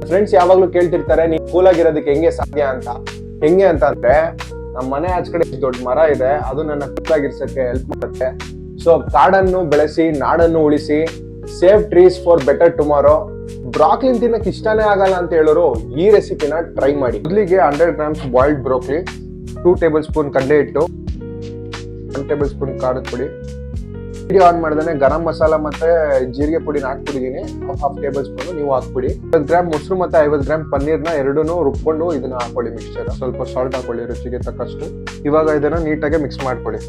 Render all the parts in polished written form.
Friends ಯಾವಾಗ್ಲೂ ಕೇಳ್ತಿರ್ತಾರೆ ನೀನ್ cool ಆಗಿರೋದಕ್ಕೆ ಹೆಂಗೆ ಸಾಧ್ಯ ಅಂತ. ಹೆಂಗೆ ಅಂತ ಅಂದ್ರೆ ನಮ್ಮ ಮನೆ ಆಚ ಕಡೆ ದೊಡ್ಡ ಮರ ಇದೆ, ಅದು ನನ್ನ ಕೂಲ್ ಆಗಿರ್ಸಕ್ಕೆ ಹೆಲ್ಪ್ ಮಾಡುತ್ತೆ. ಸೊ ಕಾಡನ್ನು ಬೆಳೆಸಿ ನಾಡನ್ನು ಉಳಿಸಿ, save trees for better tomorrow. ಬ್ರಾಕ್ಲಿನ್ ತಿನ್ನಕ್ ಇಷ್ಟನೇ ಆಗಲ್ಲ ಅಂತ ಹೇಳೋರು ಈ ರೆಸಿಪಿನ ಟ್ರೈ ಮಾಡಿ. ಮೊದಲಿಗೆ 100 grams ಬಾಯ್ಲ್ಡ್ ಬ್ರೋಕ್ಲಿ, 2 tablespoon ಕಡಲೆ ಹಿಟ್ಟು, 1 tablespoon ಖಾರದ ಪುಡಿ. ವಿಡಿಯೋ ಆನ್ ಮಾಡಿದ್ರೆ ಗರಂ ಮಸಾಲ ಮತ್ತೆ ಜೀರಿಗೆ ಪುಡಿನ ಹಾಕ್ಬಿಟ್ಟಿದೀನಿ, 1/2 tablespoon ನೀವು ಹಾಕ್ಬಿಡಿ. 50 ಗ್ರಾಮ್ ಮೊಸರು ಮತ್ತೆ 50 ಗ್ರಾಮ್ ಪನ್ನೀರ್ನ ಎರಡನ್ನೂ ರುಬ್ಕೊಂಡು ಇದನ್ನ ಹಾಕೊಳ್ಳಿ ಮಿಕ್ಸ್ಚರ್. ಸ್ವಲ್ಪ ಸಾಲ್ಟ್ ಹಾಕೊಳ್ಳಿ ರುಚಿಗೆ ತಕ್ಕಷ್ಟು. ಇವಾಗ ಇದನ್ನ ನೀಟಾಗಿ ಮಿಕ್ಸ್ ಮಾಡ್ಕೊಳ್ಳಿ.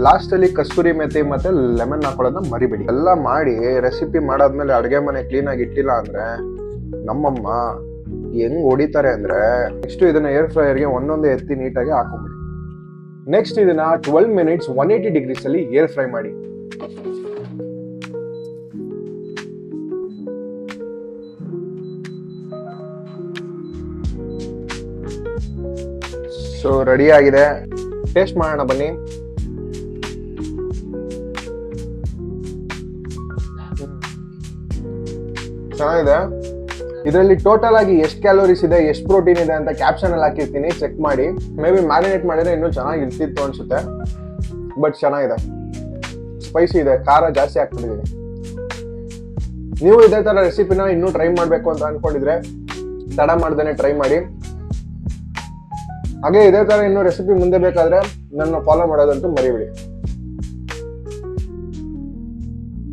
ಲಾಸ್ಟ್ ಅಲ್ಲಿ ಕಸ್ತೂರಿ ಮೆಥಿ ಮತ್ತೆ ಲೆಮನ್ ಹಾಕೊಳ್ಳೋದನ್ನ ಮರಿಬೇಡಿ. ಎಲ್ಲ ಮಾಡಿ ರೆಸಿಪಿ ಮಾಡಾದ್ಮೇಲೆ ಅಡುಗೆ ಮನೆ ಕ್ಲೀನ್ ಆಗಿ ಇಟ್ಟಿಲ್ಲ ಅಂದ್ರೆ ನಮ್ಮಮ್ಮ ಹೆಂಗ್ ಹೊಡಿತಾರೆ ಅಂದ್ರೆ, ನೆಕ್ಸ್ಟ್ ಇದನ್ನ ಏರ್ ಫ್ರೈಯರ್ಗೆ ಒಂದೊಂದೇ ಎತ್ತಿ ನೀಟಾಗಿ ಹಾಕೊಂಡ್ಬಿಡಿ. ನೆಕ್ಸ್ಟ್ ಇದನ್ನ 12 minutes 180 degrees ಅಲ್ಲಿ ಏರ್ ಫ್ರೈ ಮಾಡಿ. ಸೊ ರೆಡಿ ಆಗಿದೆ, ಟೇಸ್ಟ್ ಮಾಡೋಣ ಬನ್ನಿ. ಚೆನ್ನಾಗಿದೆ. ಇದರಲ್ಲಿ ಟೋಟಲ್ ಆಗಿ ಎಷ್ಟು ಕ್ಯಾಲೋರೀಸ್ ಇದೆ, ಎಷ್ಟು ಪ್ರೋಟೀನ್ ಇದೆ ಅಂತ ಕ್ಯಾಪ್ಷನ್ ಅಲ್ಲಿ ಹಾಕಿರ್ತೀನಿ, ಚೆಕ್ ಮಾಡಿ. ಮೇ ಬಿ ಮ್ಯಾರಿನೇಟ್ ಮಾಡಿದ್ರೆ ಇನ್ನೂ ಚೆನ್ನಾಗಿ ಇರ್ತಿತ್ತು ಅನ್ಸುತ್ತೆ, ಬಟ್ ಚೆನ್ನಾಗಿದೆ. ಸ್ಪೈಸಿ ಇದೆ, ಖಾರ ಜಾಸ್ತಿ ಹಾಕ್ಬಿಟ್ಟಿದ್ದೀನಿ. ನೀವು ಇದೇ ತರ ರೆಸಿಪಿನ ಇನ್ನೂ ಟ್ರೈ ಮಾಡ್ಬೇಕು ಅಂತ ಅನ್ಕೊಂಡಿದ್ರೆ ತಡ ಮಾಡ್ದೇನೆ ಟ್ರೈ ಮಾಡಿ. ಹಾಗೆ ಇದೇ ತರ ಇನ್ನೂ ರೆಸಿಪಿ ಮುಂದೆ ಬೇಕಾದ್ರೆ ನನ್ನ ಫಾಲೋ ಮಾಡೋದಂತೂ ಮರಿಬೇಡಿ.